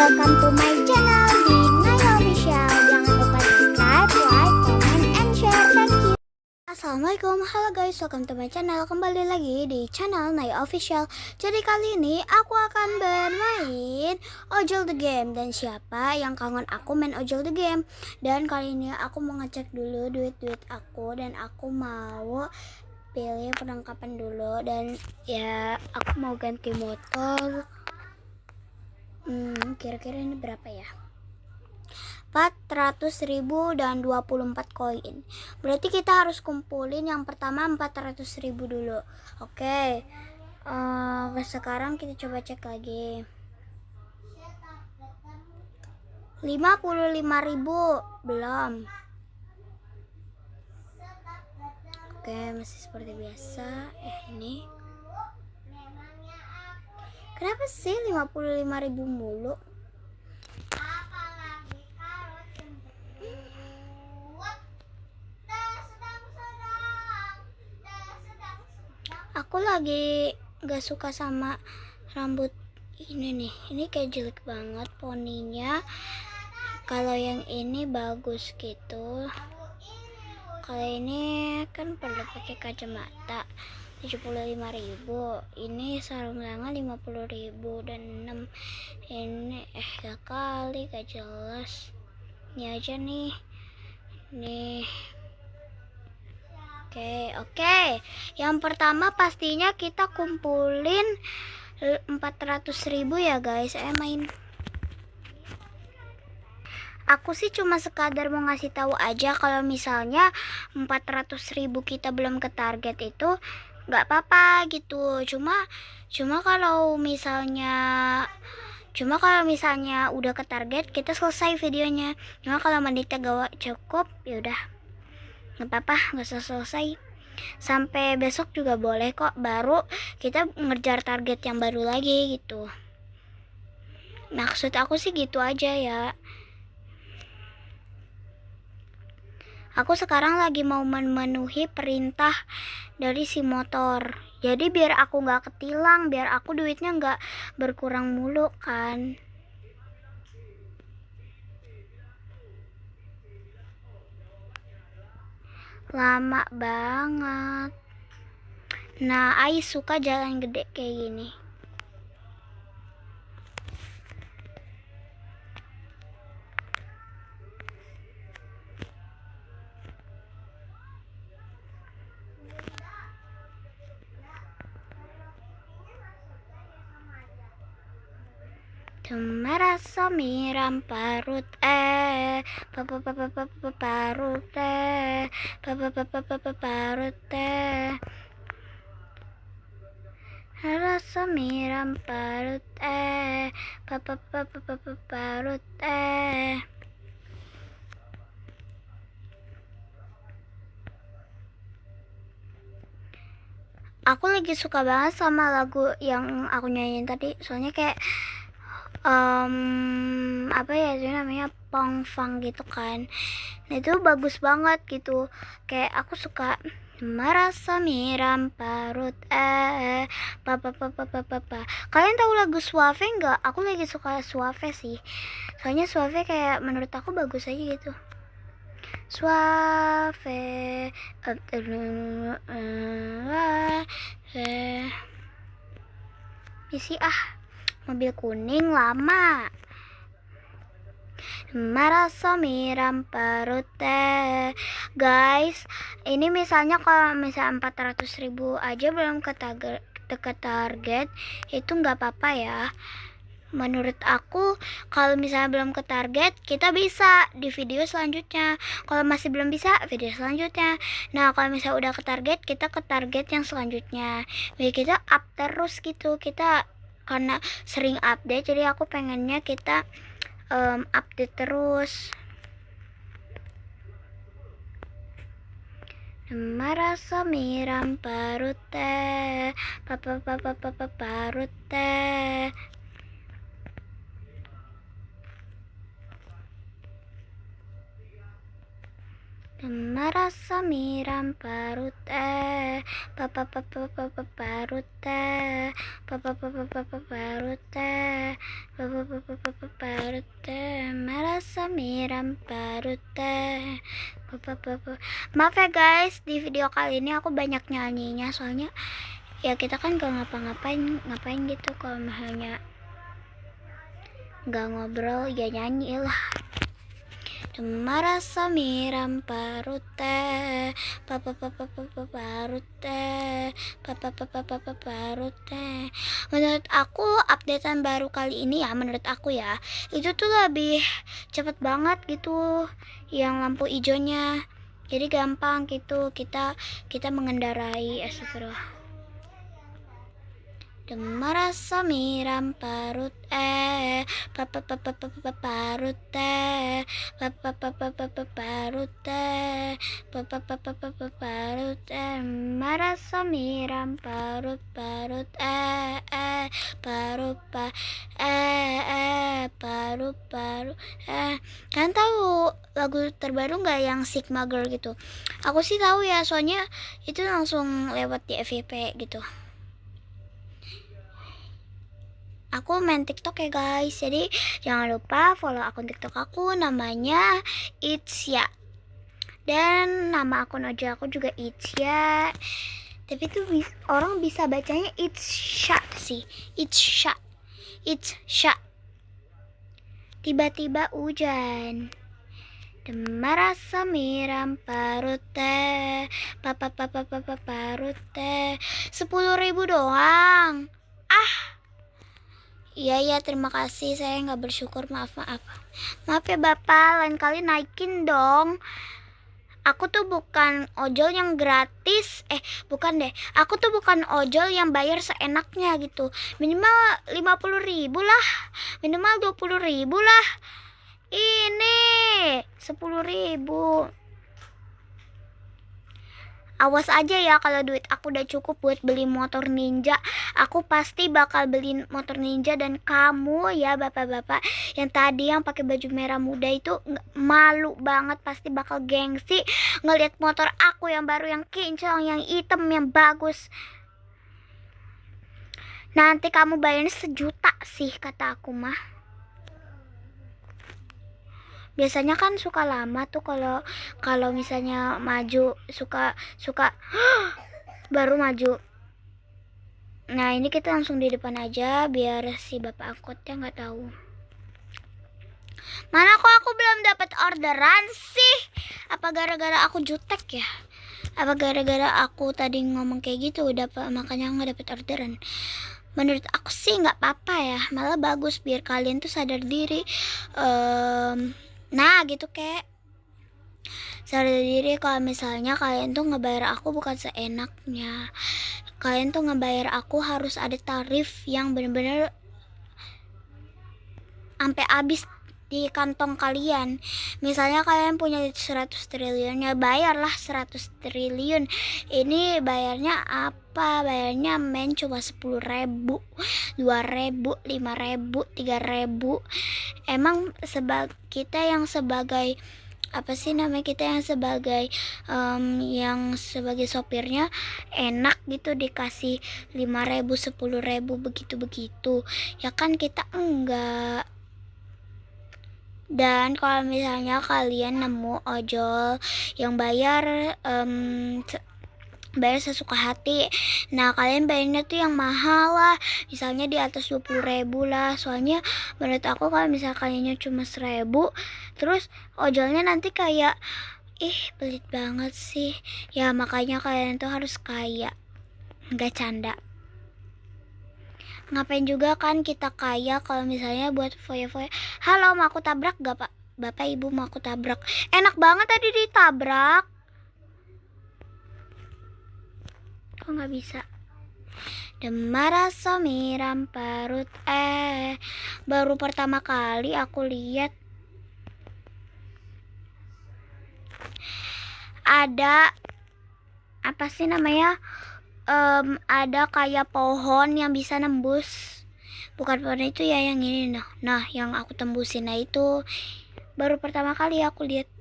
welcome to my channel di Naya Official. Jangan lupa subscribe, like, comment, and share. Thank you. Assalamualaikum, halo guys, welcome to my channel. Kembali lagi di channel Naya Official. Jadi kali ini aku akan bermain Ojol the Game. Dan siapa yang kangen aku main Ojol the Game? Dan kali ini aku mau ngecek dulu duit-duit aku. Dan aku mau pilih perlengkapan dulu. Dan ya aku mau ganti motor. Kira-kira ini berapa ya? 400.000 dan 24 koin. Berarti kita harus kumpulin yang pertama 400.000 dulu. Oke. Sekarang kita coba cek lagi. 55.000 belum. Oke, masih seperti biasa. Ini kenapa sih 55.000 mulu? Aku lagi gak suka sama rambut ini nih. Ini kayak jelek banget poninya. Kalau yang ini bagus gitu. Kalau ini kan perlu pakai kacamata. 75.000. Ini sarung tangan 50.000 dan 6. Ini gak kali, gak jelas. Ini aja nih. Nih. Oke. Yang pertama pastinya kita kumpulin 400.000 ya guys. Main. Aku sih cuma sekadar mau ngasih tahu aja kalau misalnya 400.000 kita belum ke target itu nggak apa-apa gitu. Cuma kalau misalnya udah ke target kita selesai videonya. Cuma kalau menitnya gak cukup ya udah nggak apa-apa, nggak selesai. Sampai besok juga boleh kok, baru kita ngejar target yang baru lagi gitu. Maksud aku sih gitu aja ya. Aku sekarang lagi mau memenuhi perintah dari si motor. Jadi biar aku gak ketilang, biar aku duitnya gak berkurang mulu kan. Lama banget. Nah, Ai suka jalan gede kayak gini. Merasa miram parut parut parut rasa miram parut parut Aku lagi suka banget sama lagu yang aku nyanyiin tadi, soalnya kayak apa ya itu namanya, pang gitu kan. Nah itu bagus banget gitu, kayak aku suka merasa miram parut Kalian tahu lagu Suave nggak? Aku lagi suka Suave sih, soalnya Suave kayak menurut aku bagus aja gitu. Suave isi mobil kuning lama. Merasa miram perut guys, ini misalnya kalau misalnya 400.000 aja belum ke target itu nggak apa-apa ya. Menurut aku kalau misalnya belum ke target kita bisa di video selanjutnya. Kalau masih belum bisa, video selanjutnya. Nah kalau misalnya udah ke target, kita ke target yang selanjutnya. Jadi kita up terus gitu. Kita karena sering update, jadi aku pengennya kita update terus. Merasa miram parut parut Merasa miram parut papa papa papa parut papa papa papa parut papa papa papa parut merasa miram parut papa papa. Maaf ya guys, di video kali ini aku banyak nyanyinya soalnya ya kita kan gak ngapain gitu. Kalau misalnya gak ngobrol ya nyanyi lah. Merasa miram parut papa papa papa parut papa papa papa parut. Menurut aku updatean baru kali ini ya, menurut aku ya, itu tuh lebih cepet banget gitu yang lampu hijaunya. Jadi gampang gitu kita mengendarai. Astagfirullah. Merasa miram parut papa papa papa parut papa papa papa parut papa papa papa parut merasa miram parut parut parut parut parut. Kalian tahu lagu terbaru nggak yang Sigma Girl gitu? Aku sih tahu ya, soalnya itu langsung lewat di FYP gitu. Aku main TikTok ya guys, jadi jangan lupa follow akun TikTok aku, namanya Itsya. Dan nama akun ojol aku juga Itsya. Tapi tuh orang bisa bacanya Itsya sih, Itsya. Tiba-tiba hujan. Merasa miram parut papa papa papa parut 10.000 doang. Iya, terima kasih. Saya nggak bersyukur, maaf ya Bapak, lain kali naikin dong. Aku tuh bukan ojol yang gratis. Bukan deh, aku tuh bukan ojol yang bayar seenaknya gitu. Minimal 50.000 lah, minimal 20.000 lah. Ini 10.000. Awas aja ya, kalau duit aku udah cukup buat beli motor ninja, aku pasti bakal beli motor ninja. Dan kamu ya bapak-bapak yang tadi yang pakai baju merah muda itu malu banget, pasti bakal gengsi ngeliat motor aku yang baru, yang kinclong, yang hitam, yang bagus. Nanti kamu bayarnya 1 juta sih kata aku mah. Biasanya kan suka lama tuh kalau misalnya maju, suka baru maju. Nah ini kita langsung di depan aja biar si bapak angkotnya nggak tahu. Mana kok aku belum dapat orderan sih? Apa gara-gara aku jutek ya? Apa gara-gara aku tadi ngomong kayak gitu makanya nggak dapat orderan? Menurut aku sih nggak apa-apa ya, malah bagus biar kalian tuh sadar diri. Nah gitu kayak sadar diri kalau misalnya kalian tuh ngebayar aku bukan seenaknya. Kalian tuh ngebayar aku harus ada tarif yang bener-bener sampai habis di kantong kalian. Misalnya kalian punya 100 triliun, ya bayarlah 100 triliun. Ini bayarnya apa? Bayarnya cuma 10.000, 2.000, 5.000, 3.000. Emang kita yang sebagai yang sebagai sopirnya enak gitu dikasih 5.000, 10.000 begitu ya kan, kita enggak. Dan kalau misalnya kalian nemu ojol yang bayar sesuka hati, nah kalian bayarnya tuh yang mahal lah, misalnya di atas 20.000 lah. Soalnya menurut aku kalau misalnya kaliannya cuma 1.000, terus ojolnya nanti kayak pelit banget sih ya. Makanya kalian tuh harus kaya, nggak canda. Ngapain juga kan kita kaya kalau misalnya buat foya-foya. Halo, mau aku tabrak gak pak? Bapak ibu mau aku tabrak. Enak banget tadi ditabrak. Kok gak bisa? Merasa miram parut baru pertama kali aku lihat ada apa sih namanya, ada kayak pohon yang bisa nembus. Bukan pohon itu ya, yang ini nah yang aku tembusin. Nah itu baru pertama kali aku lihat.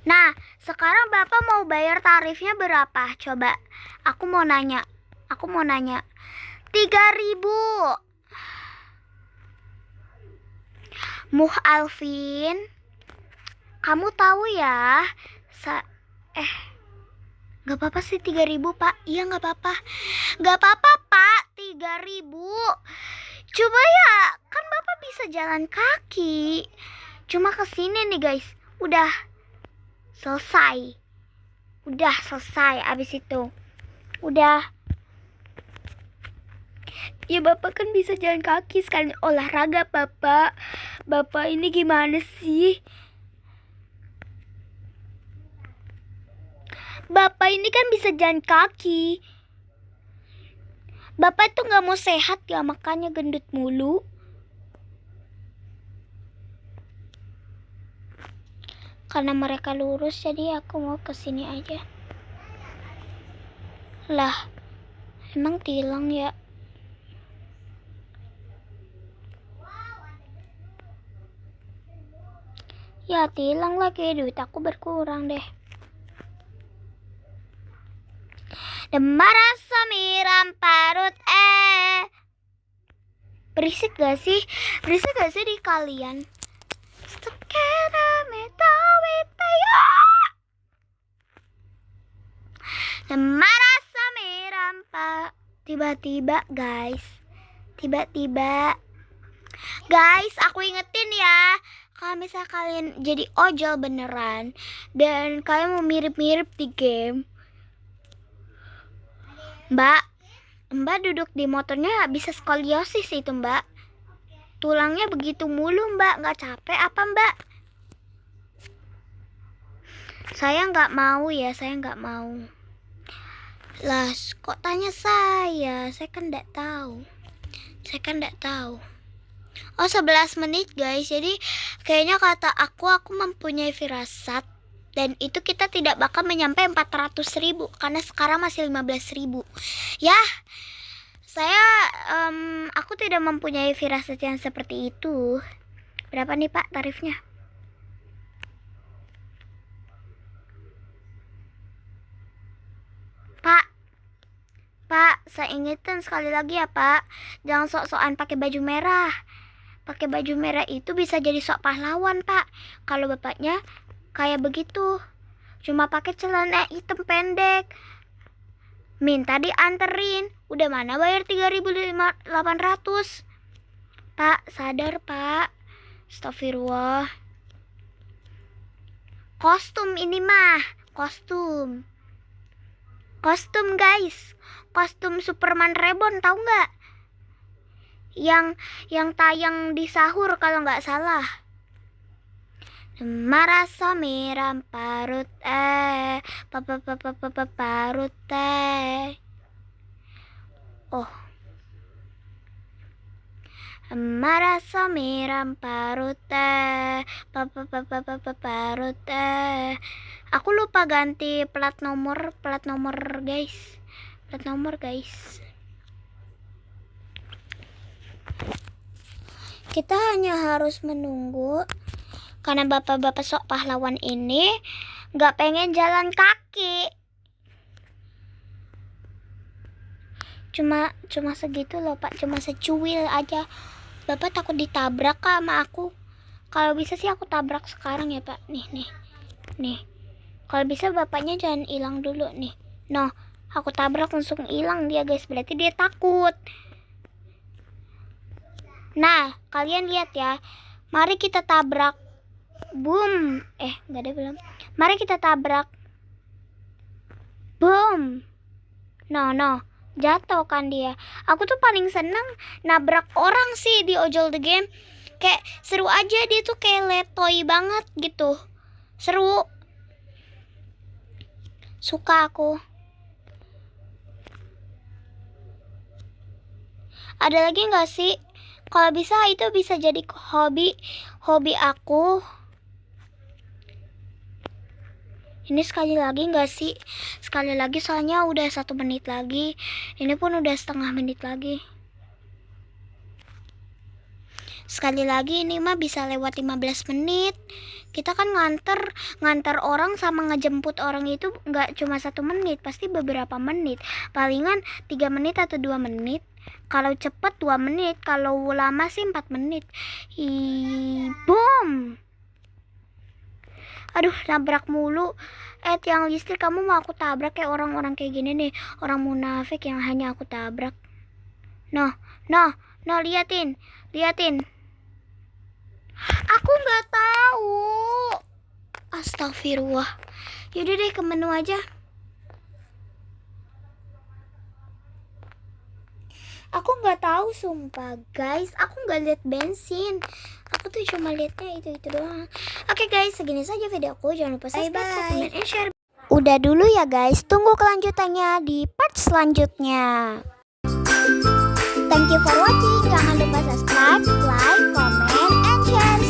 Nah, sekarang Bapak mau bayar tarifnya berapa? Coba, aku mau nanya. 3.000. Muh Alvin, kamu tahu ya? Gak apa-apa sih 3.000, Pak. Iya, gak apa-apa. Gak apa-apa, Pak. 3.000. Coba ya, kan Bapak bisa jalan kaki. Cuma kesini nih, guys. Udah selesai. Abis itu udah. Ya Bapak kan bisa jalan kaki sekalian olahraga, Bapak. Bapak ini gimana sih? Bapak ini kan bisa jalan kaki. Bapak tuh gak mau sehat ya, makanya gendut mulu. Karena mereka lurus, jadi aku mau kesini aja. Lah, emang tilang ya? Ya tilang lagi, duit aku berkurang deh. Demara samiram parut Berisik gak sih? Di kalian? Demara samiram pa. Tiba-tiba guys, guys, aku ingetin ya, kalau misalnya kalian jadi ojol beneran dan kalian mau mirip-mirip di game, Mbak duduk di motornya bisa skoliosis itu, Mbak. Tulangnya begitu mulu, Mbak. Nggak capek apa, Mbak? Saya nggak mau ya, Lah, kok tanya saya? Saya kan nggak tahu. Oh, 11 menit guys. Jadi kayaknya kata aku mempunyai firasat. Dan itu kita tidak bakal menyampai 400.000 karena sekarang masih 15.000. Ya, aku tidak mempunyai firasat yang seperti itu. Berapa nih Pak tarifnya? Pak, saya ingetin sekali lagi ya Pak, jangan sok-sokan pakai baju merah. Pakai baju merah itu bisa jadi sok pahlawan Pak. Kalau bapaknya kayak begitu, cuma pakai celana hitam pendek, minta dianterin, udah mana bayar 3.800. Pak, sadar Pak. Astagfirullah. Kostum ini mah, kostum guys. Kostum Superman Reborn, tahu nggak? Yang tayang di sahur kalau nggak salah. Marasa miram parut parut oh, marasa miram parut parut aku lupa ganti plat nomor guys. Kita hanya harus menunggu karena bapak-bapak sok pahlawan ini gak pengen jalan kaki. Cuma segitu loh Pak, cuma secuil aja. Bapak takut ditabrak Kak sama aku. Kalau bisa sih aku tabrak sekarang ya Pak. Nih. Kalau bisa bapaknya jangan hilang dulu nih. No, aku tabrak langsung hilang dia guys, berarti dia takut. Nah, kalian lihat ya. Mari kita tabrak. Boom. Gak ada belum. Mari kita tabrak. Boom. No. Jatuh kan dia. Aku tuh paling seneng nabrak orang sih di ojol the game. Kayak seru aja, dia tuh kayak letoy banget gitu. Seru. Suka aku. Ada lagi gak sih? Kalau bisa itu bisa jadi hobi aku. Ini sekali lagi gak sih? Sekali lagi soalnya udah 1 menit lagi. Ini pun udah setengah menit lagi. Sekali lagi ini mah bisa lewat 15 menit. Kita kan nganter orang sama ngejemput orang itu nggak cuma 1 menit, pasti beberapa menit. Palingan 3 menit atau 2 menit. Kalau cepet 2 menit, kalau lama sih 4 menit. Boom. Aduh, nabrak mulu. Tiang listrik, kamu mau aku tabrak kayak orang-orang kayak gini nih, orang munafik yang hanya aku tabrak. Noh, liatin. Aku nggak tahu. Astagfirullah. Yaudah deh, ke menu aja. Aku nggak tahu sumpah guys. Aku nggak lihat bensin. Aku tuh cuma liatnya itu doang. Oke guys, segini saja video aku. Jangan lupa subscribe, comment, and share. Udah dulu ya guys. Tunggu kelanjutannya di part selanjutnya. Thank you for watching. Jangan lupa subscribe, like, comment, and share.